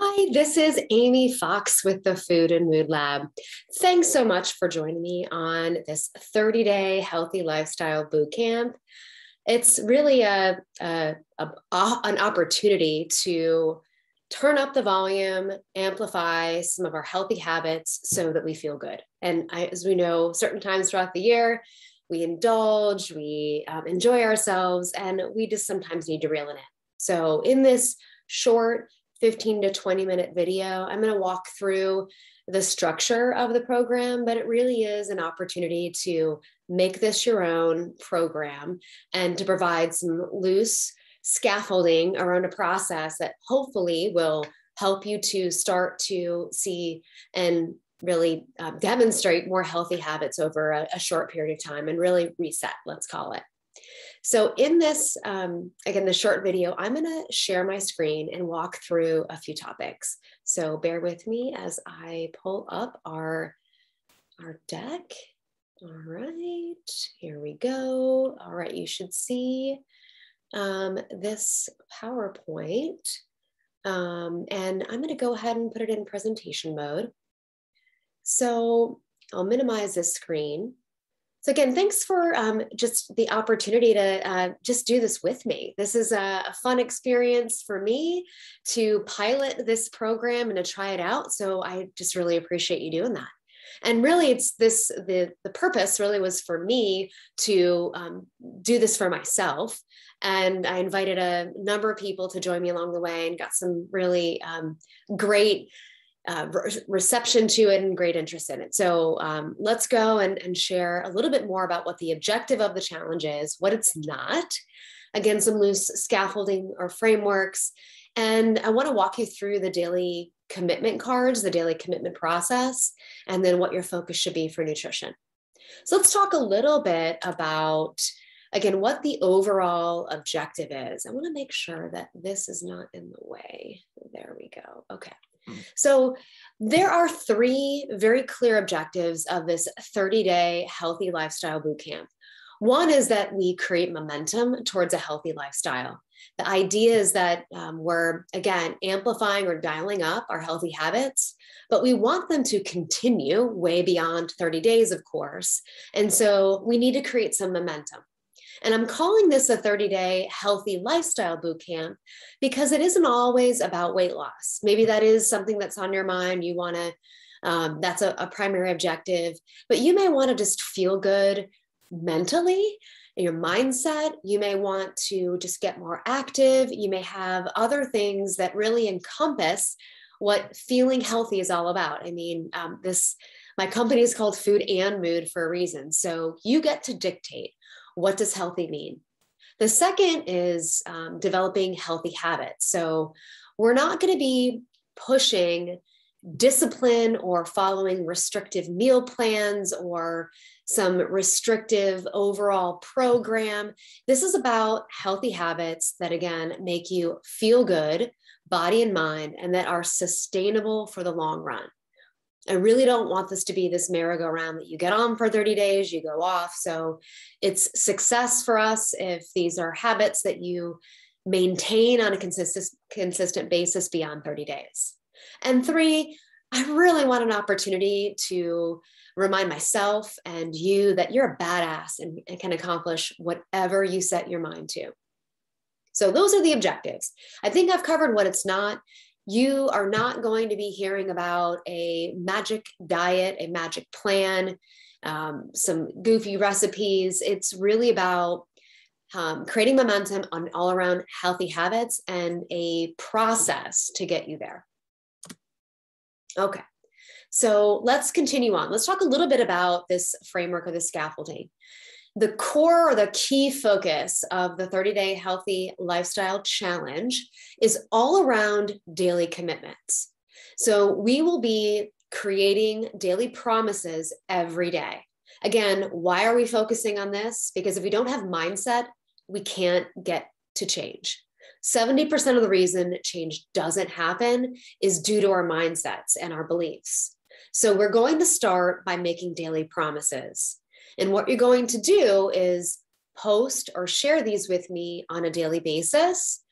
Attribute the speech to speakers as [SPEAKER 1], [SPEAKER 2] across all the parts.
[SPEAKER 1] Hi, this is Amy Fox with the Food and Mood Lab. Thanks so much for joining me on this 30-day Healthy Lifestyle Bootcamp. It's really an opportunity to turn up the volume, amplify some of our healthy habits so that we feel good. And as we know, certain times throughout the year, we indulge, we enjoy ourselves, and we just sometimes need to reel it in. So in this short 15 to 20-minute video, I'm going to walk through the structure of the program, but it really is an opportunity to make this your own program and to provide some loose scaffolding around a process that hopefully will help you to start to see and really demonstrate more healthy habits over a short period of time and really reset, let's call it. So in this, again, the short video, I'm going to share my screen and walk through a few topics. So bear with me as I pull up our deck. All right, here we go. All right, you should see this PowerPoint. And I'm going to go ahead and put it in presentation mode. So I'll minimize this screen. So again, thanks for just the opportunity to just do this with me. This is a fun experience for me to pilot this program and to try it out. So I just really appreciate you doing that. And really it's the purpose really was for me to do this for myself. And I invited a number of people to join me along the way and got some really great reception to it and great interest in it. So let's go and share a little bit more about what the objective of the challenge is, what it's not, again, some loose scaffolding or frameworks. And I want to walk you through the daily commitment cards, the daily commitment process, and then what your focus should be for nutrition. So let's talk a little bit about, again, what the overall objective is. I want to make sure that this is not in the way. There we go. Okay. So there are three very clear objectives of this 30-day Healthy Lifestyle Bootcamp. One is that we create momentum towards a healthy lifestyle. The idea is that we're, again, amplifying or dialing up our healthy habits, but we want them to continue way beyond 30 days, of course. And so we need to create some momentum. And I'm calling this a 30-day Healthy Lifestyle Bootcamp because it isn't always about weight loss. Maybe that is something that's on your mind. You want to, that's a primary objective, but you may want to just feel good mentally, your mindset. You may want to just get more active. You may have other things that really encompass what feeling healthy is all about. I mean, my company is called Food and Mood for a reason. So you get to dictate. What does healthy mean? The second is developing healthy habits. So we're not going to be pushing discipline or following restrictive meal plans or some restrictive overall program. This is about healthy habits that, again, make you feel good, body and mind, and that are sustainable for the long run. I really don't want this to be this merry-go-round that you get on for 30 days, you go off. So it's success for us if these are habits that you maintain on a consistent basis beyond 30 days. And three, I really want an opportunity to remind myself and you that you're a badass and can accomplish whatever you set your mind to. So those are the objectives. I think I've covered what it's not. You are not going to be hearing about a magic diet, a magic plan, some goofy recipes. It's really about creating momentum on all around healthy habits and a process to get you there. Okay, so let's continue on. Let's talk a little bit about this framework or the scaffolding. The core or the key focus of the 30-day Healthy Lifestyle Challenge is all around daily commitments. So we will be creating daily promises every day. Again, why are we focusing on this? Because if we don't have mindset, we can't get to change. 70% of the reason change doesn't happen is due to our mindsets and our beliefs. So we're going to start by making daily promises. And what you're going to do is post or share these with me on a daily basis.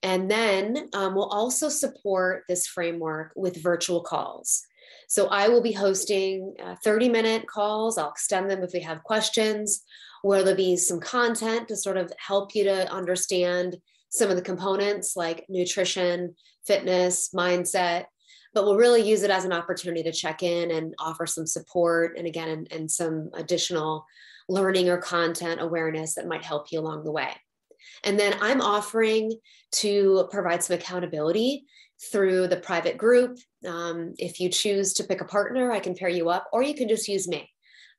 [SPEAKER 1] And then we'll also support this framework with virtual calls. So I will be hosting 30-minute calls. I'll extend them if we have questions, where there'll be some content to sort of help you to understand some of the components like nutrition, fitness, mindset, but we'll really use it as an opportunity to check in and offer some support. And again, and some additional learning or content awareness that might help you along the way. And then I'm offering to provide some accountability through the private group. If you choose to pick a partner, I can pair you up, or you can just use me.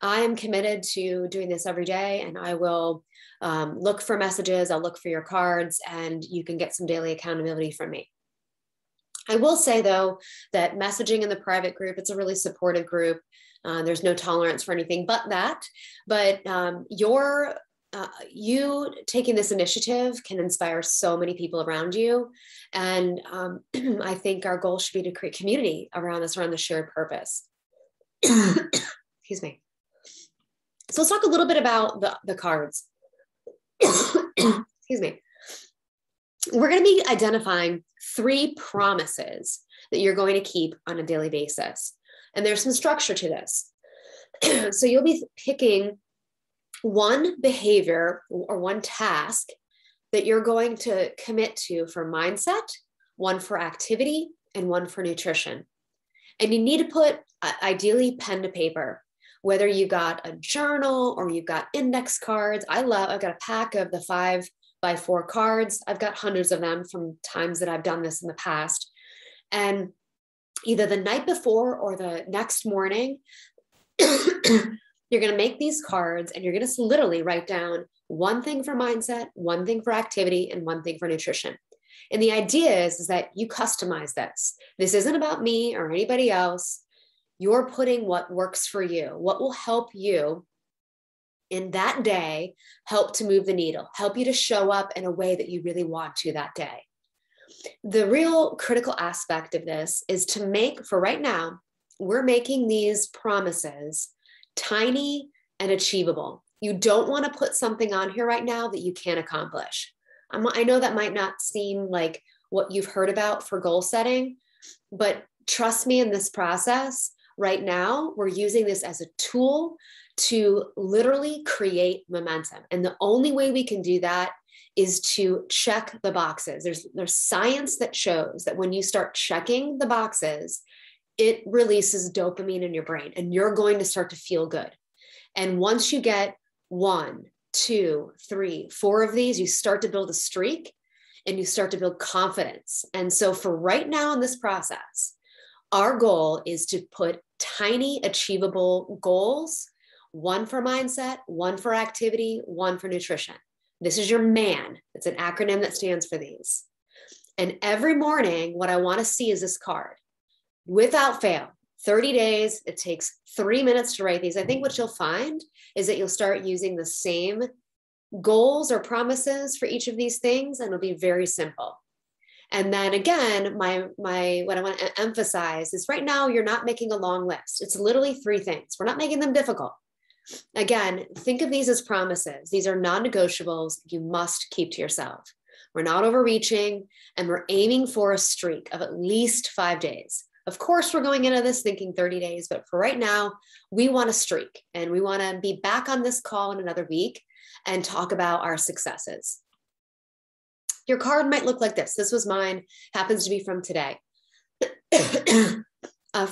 [SPEAKER 1] I am committed to doing this every day, and I will look for messages. I'll look for your cards, and you can get some daily accountability from me. I will say, though, that messaging in the private group, it's a really supportive group. There's no tolerance for anything but that. But you taking this initiative can inspire so many people around you. And I think our goal should be to create community around this, around the shared purpose. Excuse me. So let's talk a little bit about the cards. Excuse me. We're going to be identifying 3 promises that you're going to keep on a daily basis. And there's some structure to this. So you'll be picking one behavior or one task that you're going to commit to for mindset, one for activity, and one for nutrition. And you need to put ideally pen to paper, whether you got a journal or you've got index cards. I've got a pack of the 5x4 cards. I've got hundreds of them from times that I've done this in the past. And either the night before or the next morning, you're going to make these cards and you're going to literally write down one thing for mindset, one thing for activity, and one thing for nutrition. And the idea is that you customize this. This isn't about me or anybody else. You're putting what works for you, what will help you in that day, help to move the needle, help you to show up in a way that you really want to that day. The real critical aspect of this is to make, for right now, we're making these promises tiny and achievable. You don't want to put something on here right now that you can't accomplish. I know that might not seem like what you've heard about for goal setting, but trust me, in this process right now, we're using this as a tool to literally create momentum. And the only way we can do that is to check the boxes. There's science that shows that when you start checking the boxes, it releases dopamine in your brain and you're going to start to feel good. And once you get 1, 2, 3, 4 of these, you start to build a streak and you start to build confidence. And so for right now in this process, our goal is to put tiny achievable goals, one for mindset, one for activity, one for nutrition. This is your MAN. It's an acronym that stands for these. And every morning, what I want to see is this card. Without fail, 30 days, it takes 3 minutes to write these. I think what you'll find is that you'll start using the same goals or promises for each of these things, and it'll be very simple. And then again, what I want to emphasize is right now, you're not making a long list. It's literally 3 things. We're not making them difficult. Again, think of these as promises. These are non-negotiables you must keep to yourself. We're not overreaching, and we're aiming for a streak of at least 5 days. Of course, we're going into this thinking 30 days, but for right now, we want a streak, and we want to be back on this call in another week and talk about our successes. Your card might look like this. This was mine, happens to be from today.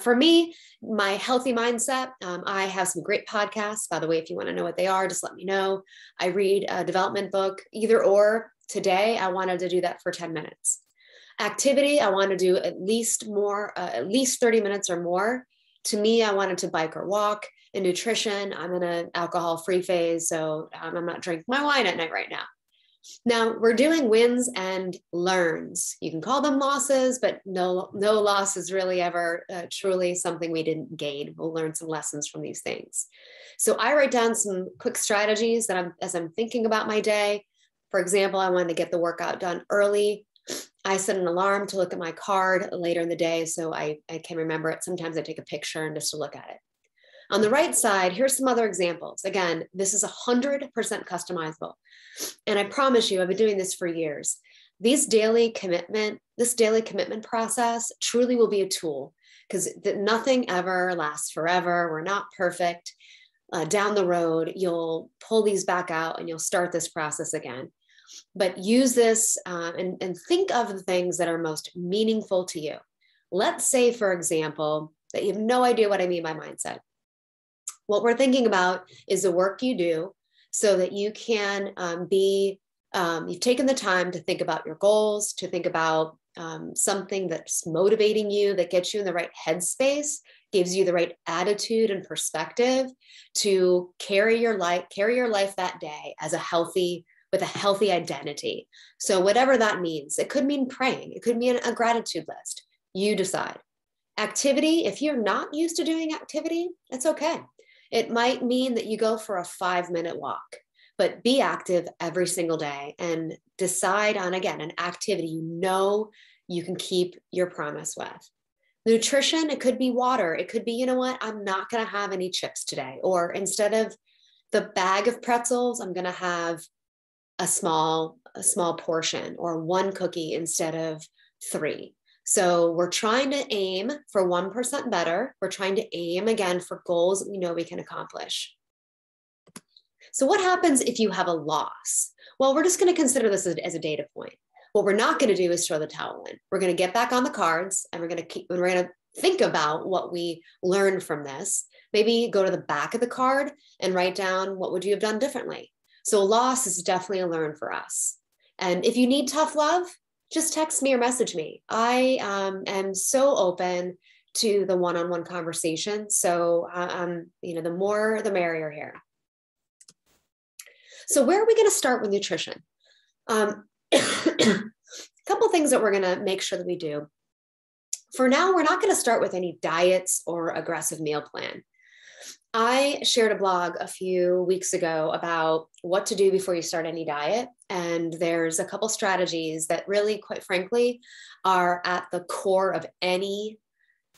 [SPEAKER 1] For me, my healthy mindset, I have some great podcasts. By the way, if you want to know what they are, just let me know. I read a development book, either or. Today, I wanted to do that for 10 minutes. Activity, I want to do at least 30 minutes or more. To me, I wanted to bike or walk. In nutrition, I'm in an alcohol-free phase, so I'm not drinking my wine at night right now. Now, we're doing wins and learns. You can call them losses, but no loss is really ever truly something we didn't gain. We'll learn some lessons from these things. So I write down some quick strategies that as I'm thinking about my day. For example, I wanted to get the workout done early. I set an alarm to look at my card later in the day so I can remember it. Sometimes I take a picture and just to look at it. On the right side, here's some other examples. Again, this is 100% customizable. And I promise you, I've been doing this for years. This daily commitment process truly will be a tool, because nothing ever lasts forever. We're not perfect. Down the road, you'll pull these back out and you'll start this process again. But use this and think of the things that are most meaningful to you. Let's say, for example, that you have no idea what I mean by mindset. What we're thinking about is the work you do so that you can you've taken the time to think about your goals, to think about something that's motivating you, that gets you in the right headspace, gives you the right attitude and perspective to carry your life that day with a healthy identity. So whatever that means, it could mean praying, it could mean a gratitude list. You decide. Activity, if you're not used to doing activity, it's okay. It might mean that you go for a 5-minute walk, but be active every single day and decide on, again, an activity you can keep your promise with. Nutrition, it could be water. It could be, you know what, I'm not going to have any chips today. Or instead of the bag of pretzels, I'm going to have a small portion, or 1 cookie instead of 3. So we're trying to aim for 1% better. We're trying to aim, again, for goals that we know we can accomplish. So what happens if you have a loss? Well, we're just going to consider this as a data point. What we're not going to do is throw the towel in. We're going to get back on the cards, and we're going to think about what we learned from this. Maybe go to the back of the card and write down, what would you have done differently? So loss is definitely a learn for us. And if you need tough love, just text me or message me. I am so open to the one-on-one conversation. So, the more, the merrier here. So where are we going to start with nutrition? A couple things that we're going to make sure that we do. For now, we're not going to start with any diets or aggressive meal plan. I shared a blog a few weeks ago about what to do before you start any diet. And there's a couple strategies that really, quite frankly, are at the core of any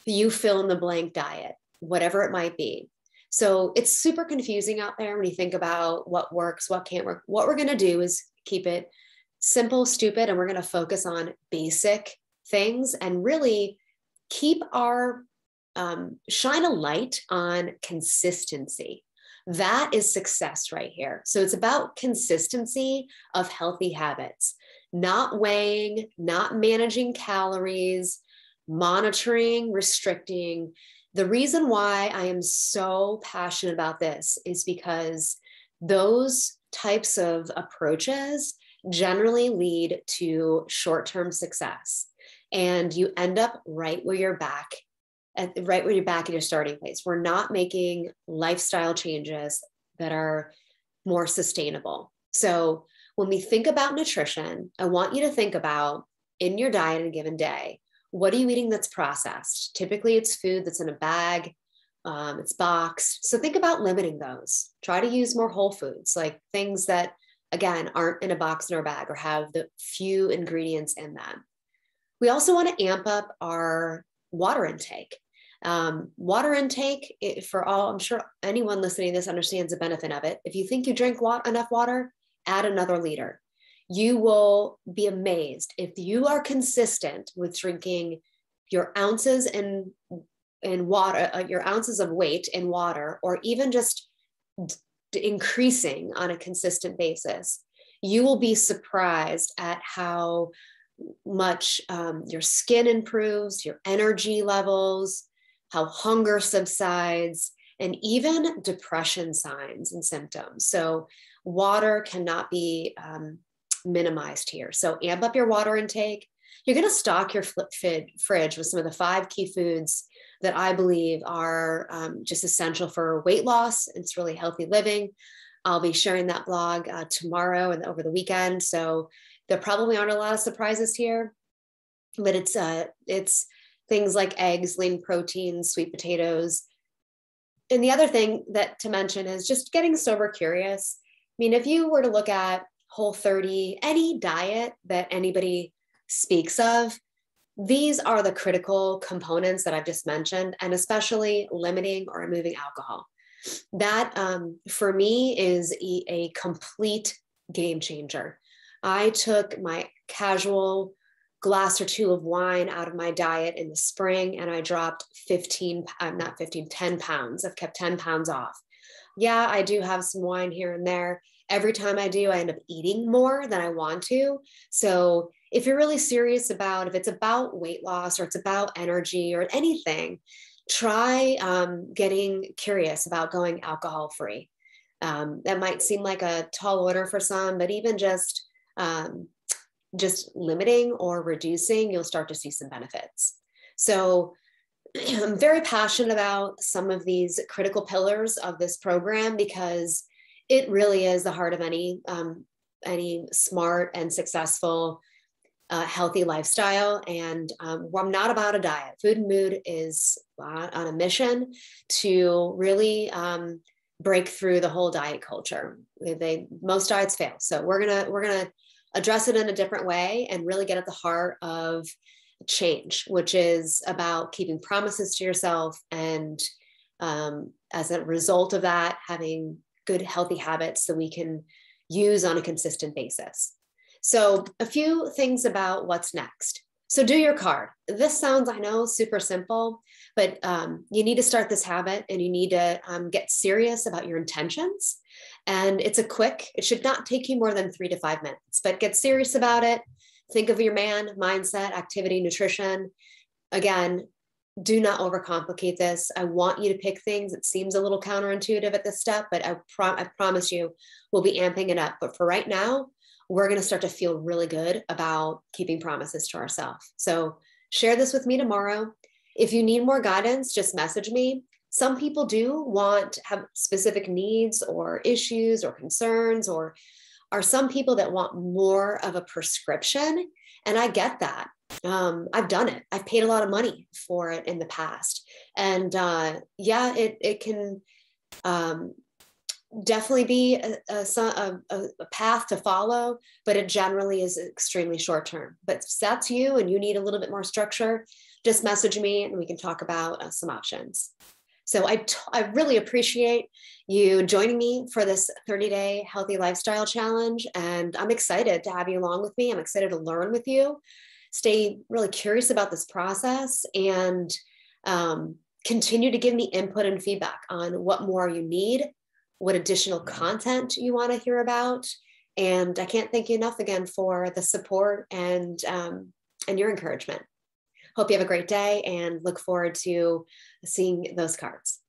[SPEAKER 1] you fill in the blank diet, whatever it might be. So it's super confusing out there when you think about what works, what can't work. What we're going to do is keep it simple, stupid, and we're going to focus on basic things and really keep our shine a light on consistency. That is success right here. So it's about consistency of healthy habits, not weighing, not managing calories, monitoring, restricting. The reason why I am so passionate about this is because those types of approaches generally lead to short-term success. And you end up right where you're back at your starting place. We're not making lifestyle changes that are more sustainable. So when we think about nutrition, I want you to think about, in your diet in a given day, what are you eating that's processed? Typically it's food that's in a bag, it's boxed. So think about limiting those. Try to use more whole foods, like things that, again, aren't in a box or a bag or have the few ingredients in them. We also want to amp up our water intake. Water intake, I'm sure anyone listening to this understands the benefit of it. If you think you drink enough water, add another liter. You will be amazed if you are consistent with drinking your ounces in water, your ounces of weight in water, or even just increasing on a consistent basis. You will be surprised at how much your skin improves, your energy levels, how hunger subsides, and even depression signs and symptoms. So water cannot be minimized here. So amp up your water intake. You're going to stock your fridge with some of the 5 key foods that I believe are just essential for weight loss. It's really healthy living. I'll be sharing that blog tomorrow and over the weekend. So there probably aren't a lot of surprises here, but it's things like eggs, lean proteins, sweet potatoes. And the other thing that to mention is just getting sober curious. I mean, if you were to look at Whole30, any diet that anybody speaks of, these are the critical components that I've just mentioned, and especially limiting or removing alcohol. That for me is a complete game changer. I took my casual glass or two of wine out of my diet in the spring, and I dropped 10 pounds. I've kept 10 pounds off. Yeah, I do have some wine here and there. Every time I do, I end up eating more than I want to. So if you're really serious about, if it's about weight loss or it's about energy or anything, try getting curious about going alcohol free. That might seem like a tall order for some, but even just limiting or reducing, you'll start to see some benefits. So I'm very passionate about some of these critical pillars of this program because it really is the heart of any smart and successful healthy lifestyle. And I'm not about a diet. Food and Mood is on a mission to really break through the whole diet culture. Most diets fail, so we're gonna address it in a different way and really get at the heart of change, which is about keeping promises to yourself and as a result of that, having good healthy habits that we can use on a consistent basis. So a few things about what's next. So do your card. This sounds, I know, super simple, but you need to start this habit and you need to get serious about your intentions. And it should not take you more than 3 to 5 minutes, but get serious about it. Think of your mindset, activity, nutrition. Again, do not overcomplicate this. I want you to pick things. It seems a little counterintuitive at this step, but I promise you we'll be amping it up. But for right now, we're going to start to feel really good about keeping promises to ourselves. So share this with me tomorrow. If you need more guidance, just message me. Some people do have specific needs or issues or concerns, or are some people that want more of a prescription. And I get that. I've done it. I've paid a lot of money for it in the past. And it can definitely be a path to follow, but it generally is extremely short term. But if that's you and you need a little bit more structure, just message me and we can talk about some options. So I really appreciate you joining me for this 30-day healthy lifestyle challenge. And I'm excited to have you along with me. I'm excited to learn with you. Stay really curious about this process and continue to give me input and feedback on what more you need, what additional content you want to hear about. And I can't thank you enough again for the support and your encouragement. Hope you have a great day and look forward to seeing those cards.